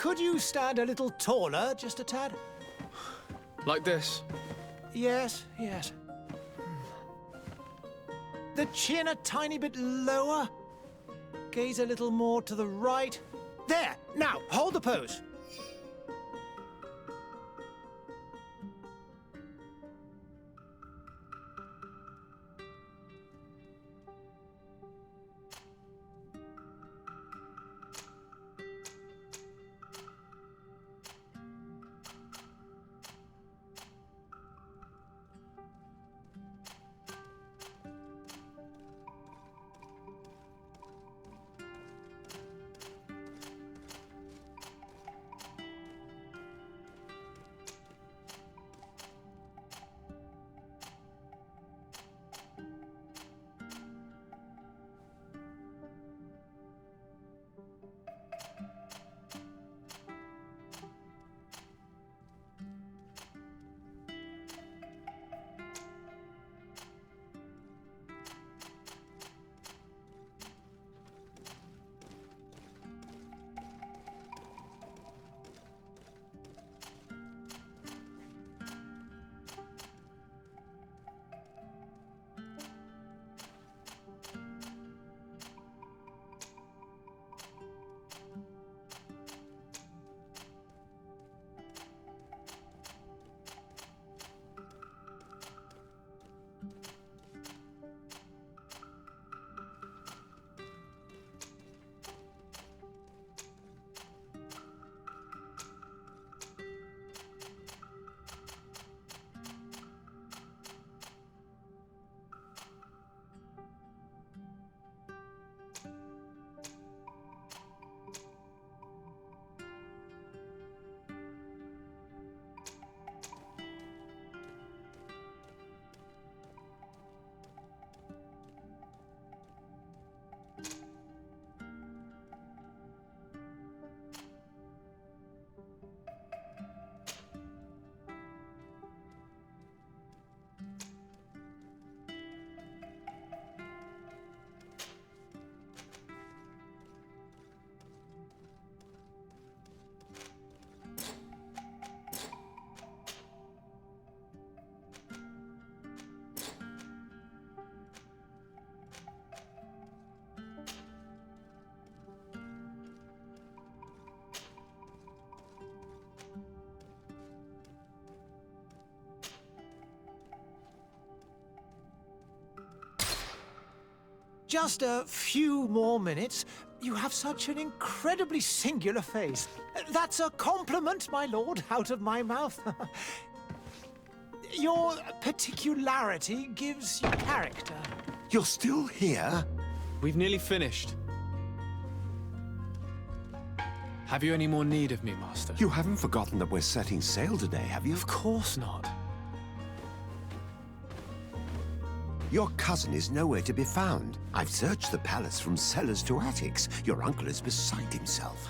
Could you stand a little taller, just a tad? Like this? Yes, yes. The chin a tiny bit lower. Gaze a little more to the right. There! Now, hold the pose. Just a few more minutes. You have such an incredibly singular face. That's a compliment, my lord, out of my mouth. Your particularity gives you character. You're still here? We've nearly finished. Have you any more need of me, Master? You haven't forgotten that we're setting sail today, have you? Of course not. Your cousin is nowhere to be found. I've searched the palace from cellars to attics. Your uncle is beside himself.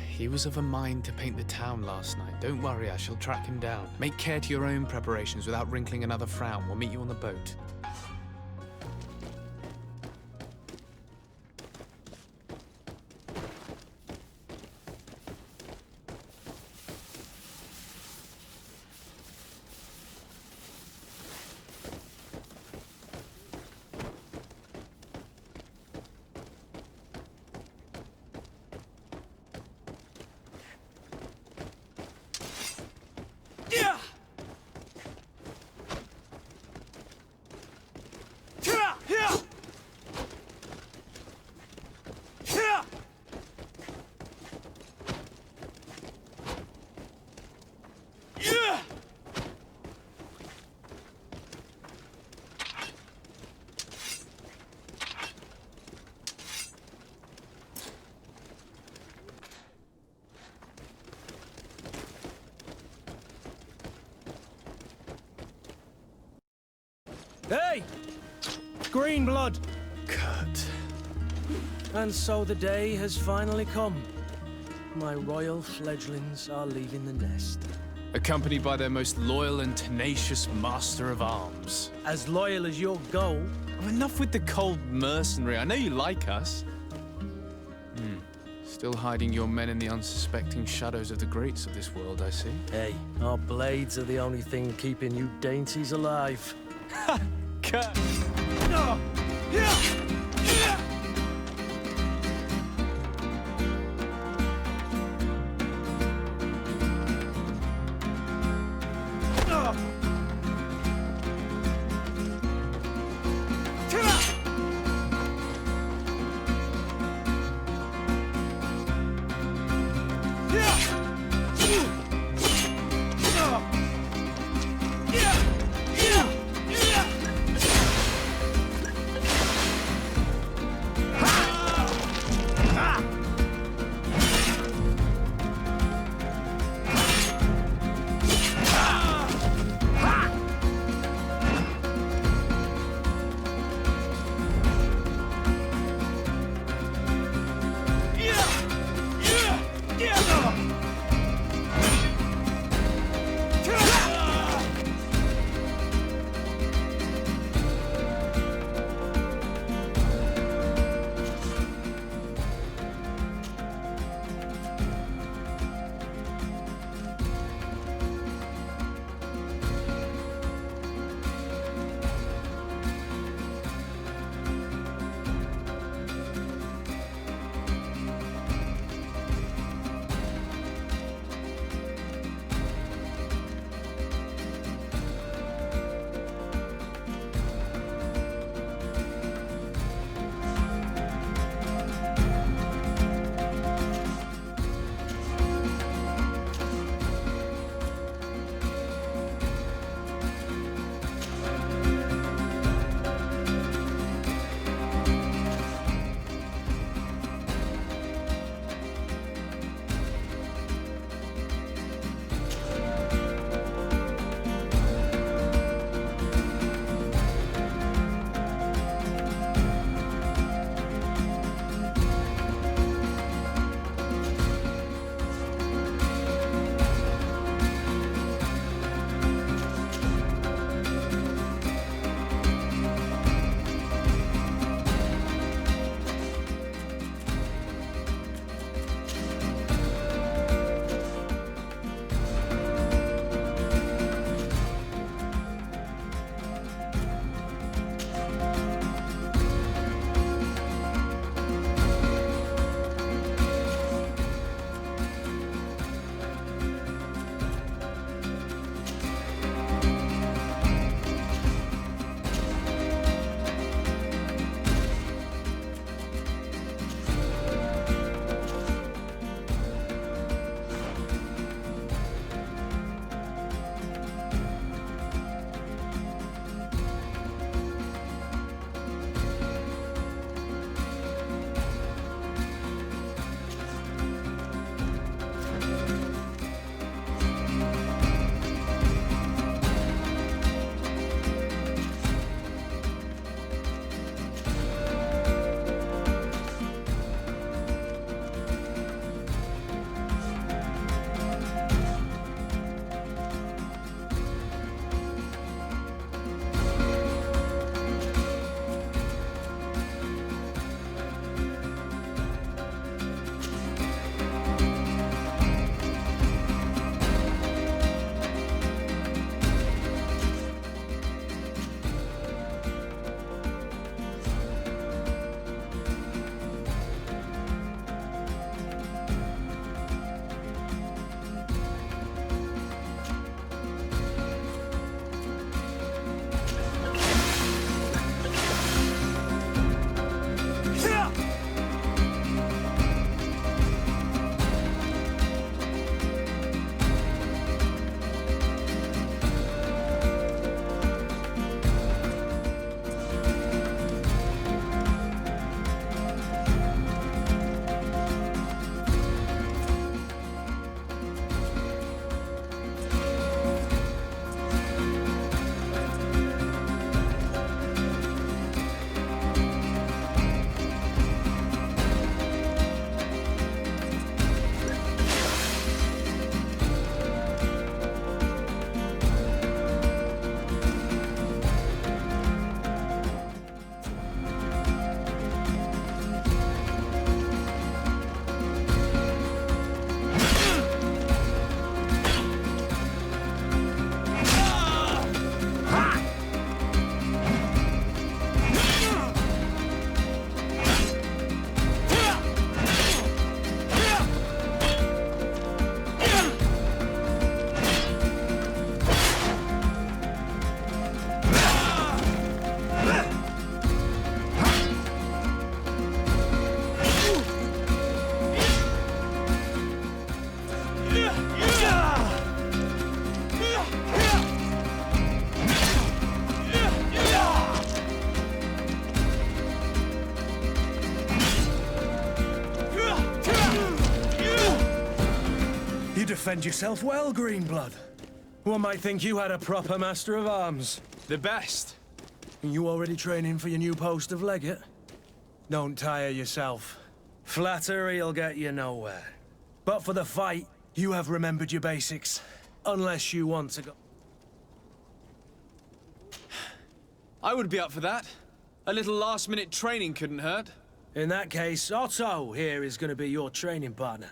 He was of a mind to paint the town last night. Don't worry, I shall track him down. Make care to your own preparations without wrinkling another frown. We'll meet you on the boat. Hey! Green blood! Kurt. And so the day has finally come. My royal fledglings are leaving the nest. Accompanied by their most loyal and tenacious master of arms. As loyal as your goal. Oh, enough with the cold mercenary. I know you like us. It's Still hiding your men in the unsuspecting shadows of the greats of this world, I see. Hey, our blades are the only thing keeping you dainties alive. Cut! defend yourself well, Greenblood. One might think you had a proper master of arms. The best. You already training for your new post of legate? Don't tire yourself. Flattery'll get you nowhere. But for the fight, you have remembered your basics. Unless you want to go... I would be up for that. A little last-minute training couldn't hurt. In that case, Otto here is going to be your training partner.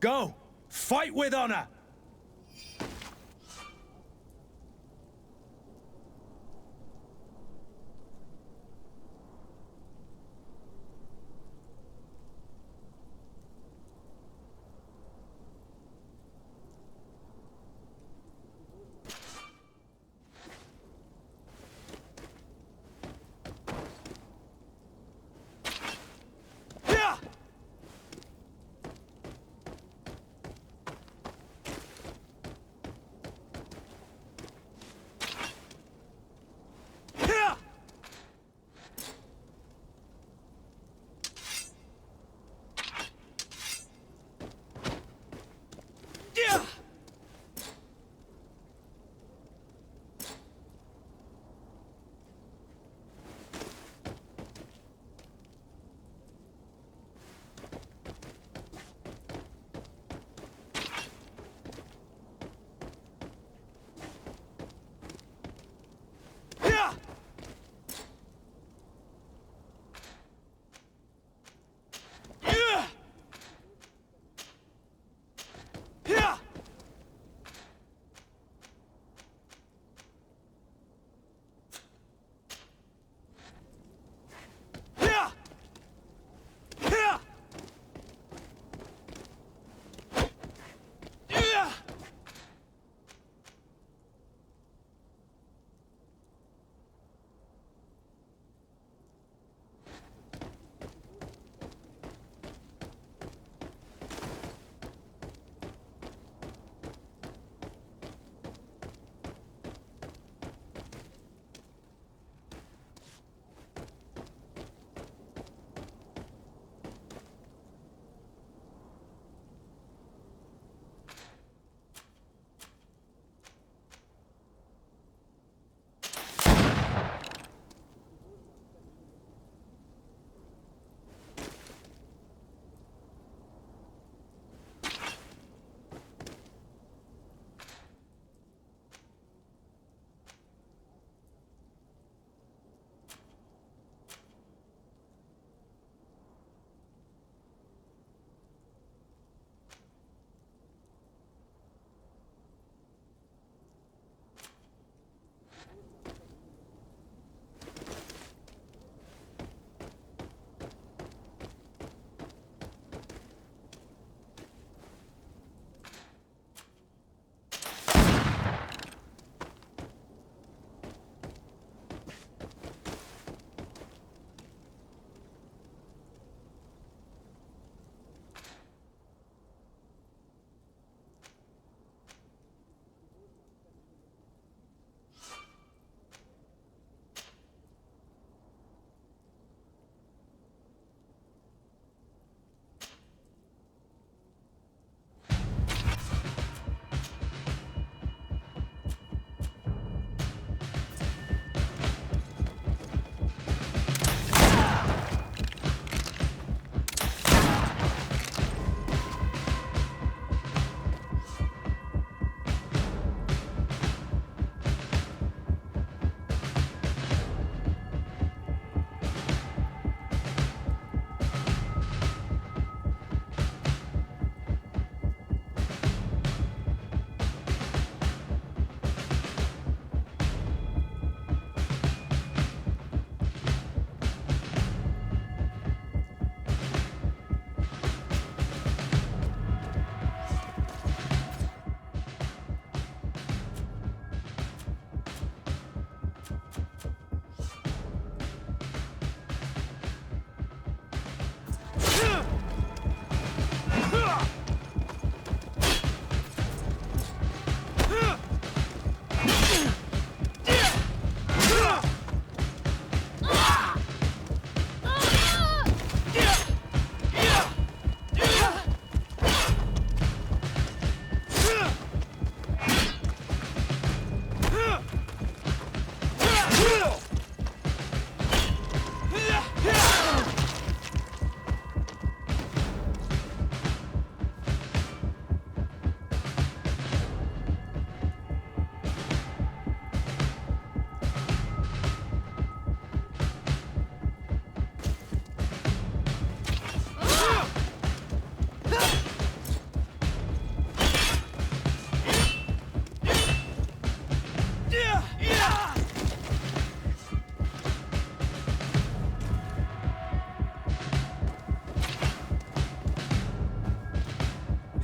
Go! Fight with honor!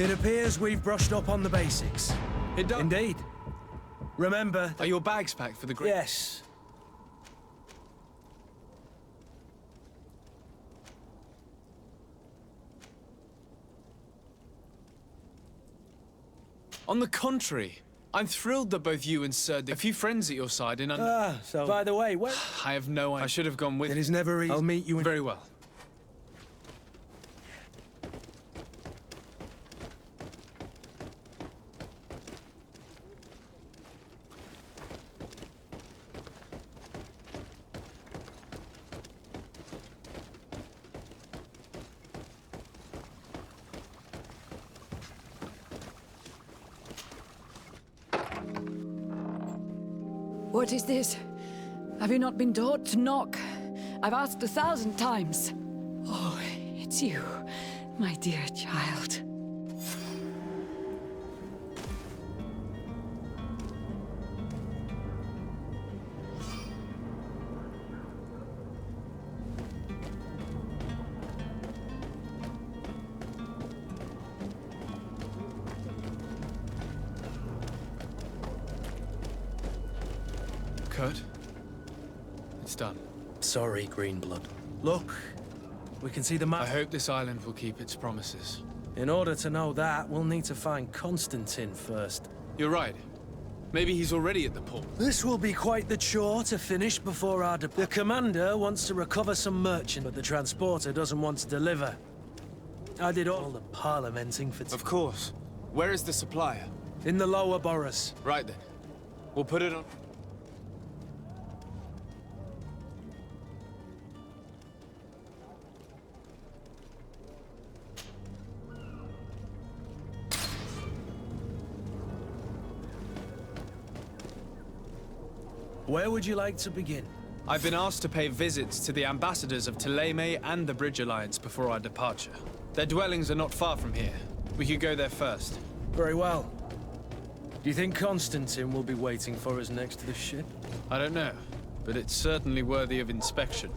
It appears we've brushed up on the basics. It does. Indeed. Remember... Are your bags packed for the great? Yes. On the contrary, I'm thrilled that both you and Sir a few friends at your side in under... So... By the way, where... I have no idea. I should have gone with... It is never easy. I'll meet you in... Very well. What is this? Have you not been taught to knock? I've asked 1,000 times. Oh, it's you, my dear child. Kurt, it's done. Sorry, Greenblood. Look, we can see the map. I hope this island will keep its promises. In order to know that, we'll need to find Constantine first. You're right. Maybe he's already at the port. This will be quite the chore to finish before our The commander wants to recover some merchant, but the transporter doesn't want to deliver. I did all the parliamenting for... Of course. Where is the supplier? In the lower boroughs. Right then. We'll put it on... Where would you like to begin? I've been asked to pay visits to the ambassadors of Thélème and the Bridge Alliance before our departure. Their dwellings are not far from here. We could go there first. Very well. Do you think Constantine will be waiting for us next to the ship? I don't know, but it's certainly worthy of inspection.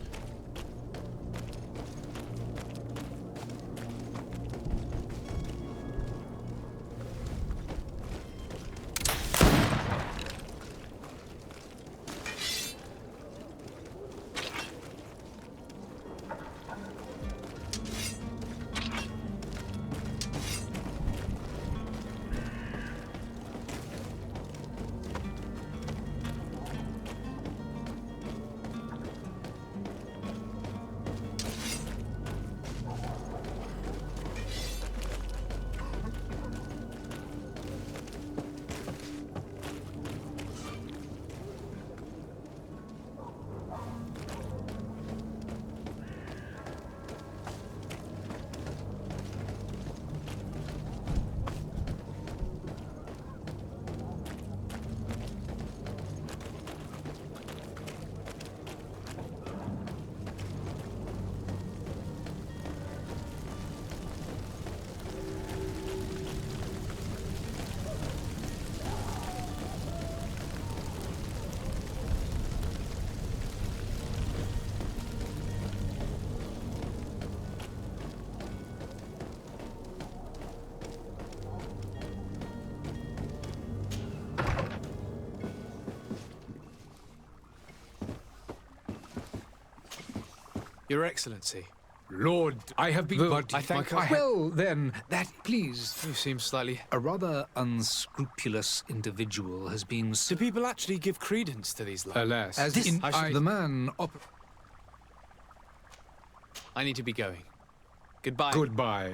Your Excellency. Lord, I have been... But I thank my- her. Well, then, that please... You seem slightly... A rather unscrupulous individual has been... Do people actually give credence to these lies? Alas, As in, the man... I need to be going. Goodbye. Goodbye.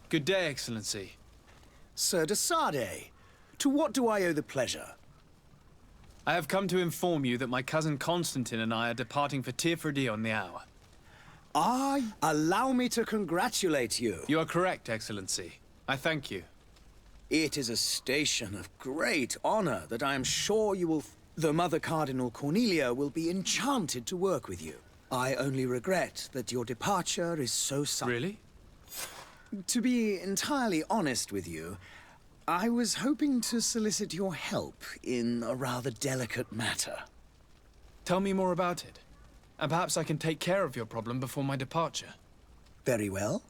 Good day, Excellency. Sir de Sardet, to what do I owe the pleasure? I have come to inform you that my cousin Constantine and I are departing for Tirfredi on the hour. Allow me to congratulate you. You are correct, Excellency. I thank you. It is a station of great honor that I am sure you will... The Mother Cardinal Cornelia will be enchanted to work with you. I only regret that your departure is so sudden. Really? To be entirely honest with you, I was hoping to solicit your help in a rather delicate matter. Tell me more about it. And perhaps I can take care of your problem before my departure. Very well.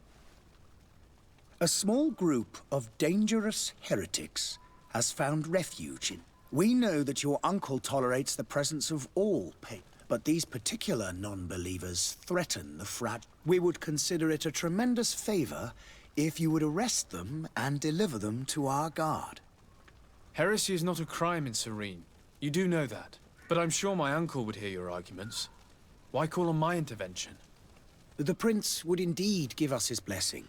A small group of dangerous heretics has found refuge in... We know that your uncle tolerates the presence of all pain, but these particular non-believers threaten the frat. We would consider it a tremendous favor if you would arrest them and deliver them to our guard. Heresy is not a crime in Serene. You do know that. But I'm sure my uncle would hear your arguments. Why call on my intervention? The prince would indeed give us his blessing,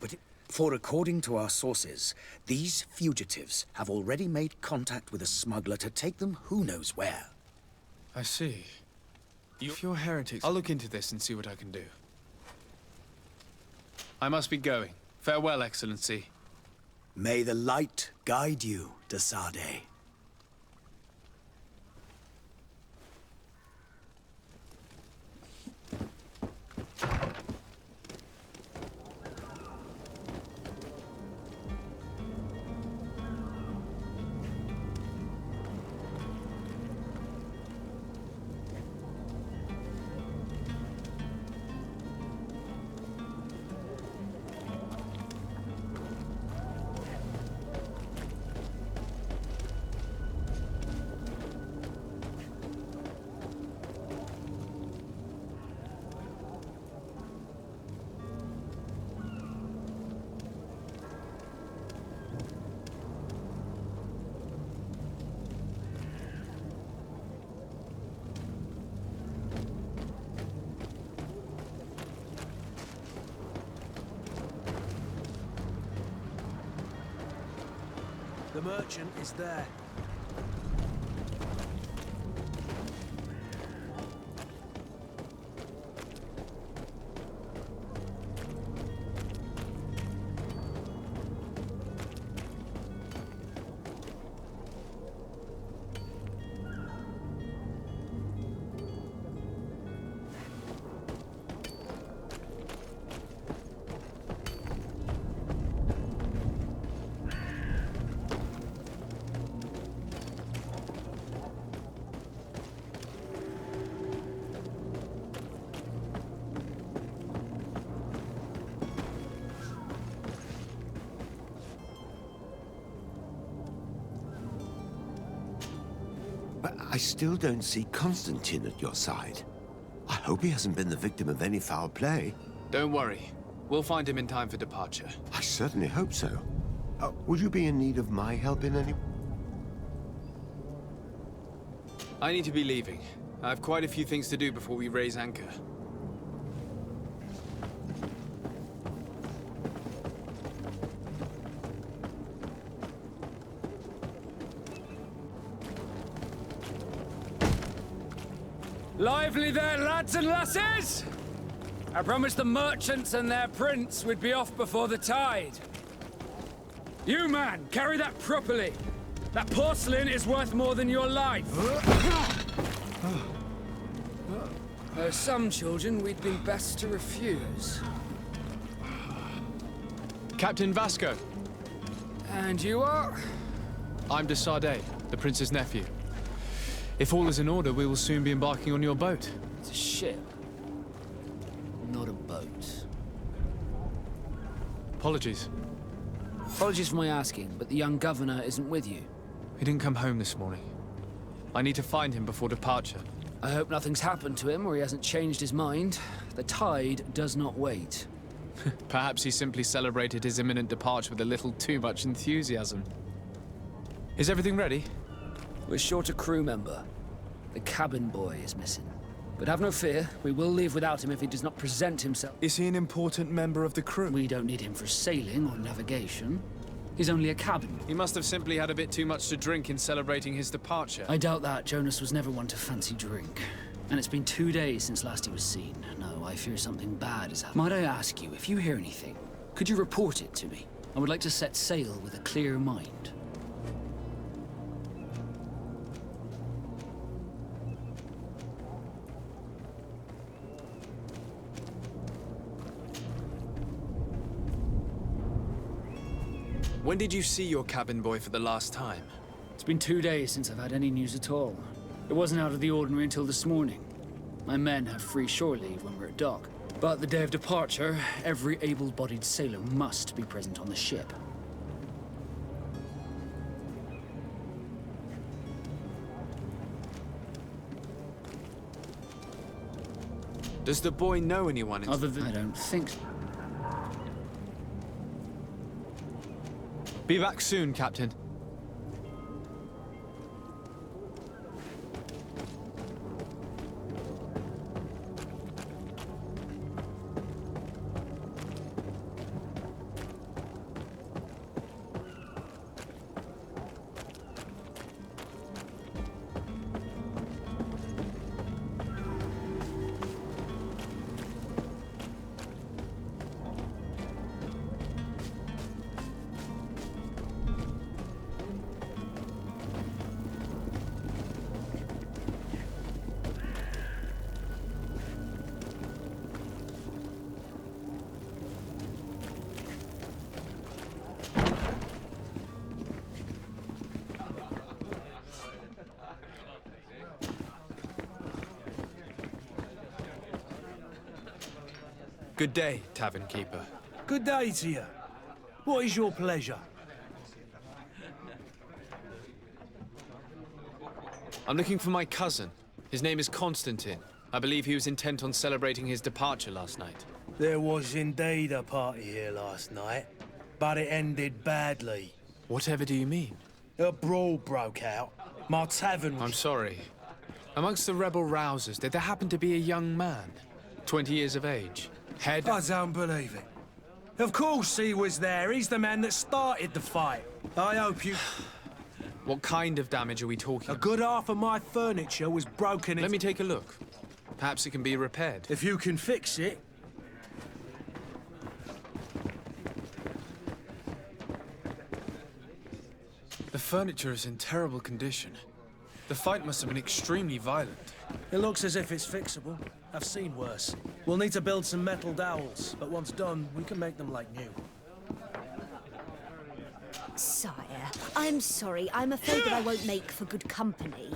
but... For according to our sources, these fugitives have already made contact with a smuggler to take them who knows where. I see. If you're heretics, I'll look into this and see what I can do. I must be going. Farewell, Excellency. May the light guide you, de Sardet. The merchant is there. But I still don't see Constantine at your side. I hope he hasn't been the victim of any foul play. Don't worry. We'll find him in time for departure. I certainly hope so. Would you be in need of my help in any... I need to be leaving. I have quite a few things to do before we raise anchor. Lively there, lads and lasses! I promised the merchants and their prince we'd be off before the tide. You, man, carry that properly. That porcelain is worth more than your life. There are some children we'd been best to refuse. Captain Vasco. And you are? I'm de Sardet, the prince's nephew. If all is in order, we will soon be embarking on your boat. It's a ship, not a boat. Apologies. Apologies for my asking, but the young governor isn't with you. He didn't come home this morning. I need to find him before departure. I hope nothing's happened to him or he hasn't changed his mind. The tide does not wait. Perhaps he simply celebrated his imminent departure with a little too much enthusiasm. Is everything ready? We're short a crew member. The cabin boy is missing. But have no fear, we will leave without him if he does not present himself. Is he an important member of the crew? We don't need him for sailing or navigation. He's only a cabin. He must have simply had a bit too much to drink in celebrating his departure. I doubt that. Jonas was never one to fancy drink. And it's been 2 days since last he was seen. No, I fear something bad has happened. Might I ask you, if you hear anything, could you report it to me? I would like to set sail with a clear mind. When did you see your cabin boy for the last time? It's been 2 days since I've had any news at all. It wasn't out of the ordinary until this morning. My men have free shore leave when we're at dock. But the day of departure, every able-bodied sailor must be present on the ship. Does the boy know anyone in... Other than... I don't think so. Be back soon, Captain. Good day, tavern keeper. Good day to you. What is your pleasure? I'm looking for my cousin. His name is Constantine. I believe he was intent on celebrating his departure last night. There was indeed a party here last night, but it ended badly. Whatever do you mean? A brawl broke out. My tavern was... I'm sorry. Amongst the rebel rousers, did there happen to be a young man? 20 years of age? Head... I don't believe it. Of course he was there. He's the man that started the fight. I hope you... What kind of damage are we talking A good half of my furniture was broken in... Let me take a look. Perhaps it can be repaired. If you can fix it. The furniture is in terrible condition. The fight must have been extremely violent. It looks as if it's fixable. I've seen worse. We'll need to build some metal dowels, but once done, we can make them like new. Sire, I'm sorry. I'm afraid that I won't make for good company.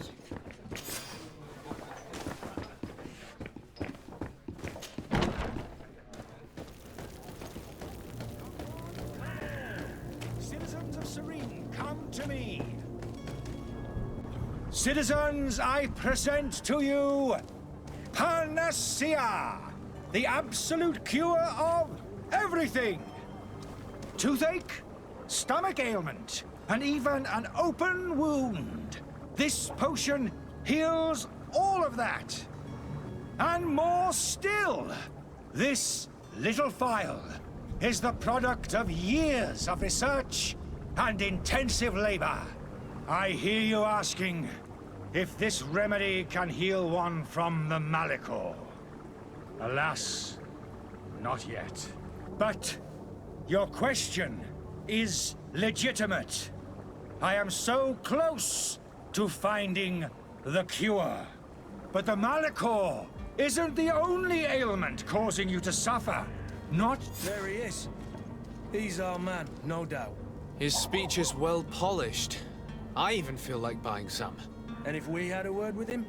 Citizens of Serene, come to me. Citizens, I present to you Panacea, the absolute cure of everything. Toothache, stomach ailment, and even an open wound. This potion heals all of that. And more still, this little phial is the product of years of research and intensive labor. I hear you asking if this remedy can heal one from the Malachor. Alas, not yet. But your question is legitimate. I am so close to finding the cure. But the Malachor isn't the only ailment causing you to suffer. Not... There he is. He's our man, no doubt. His speech is well polished. I even feel like buying some. And if we had a word with him?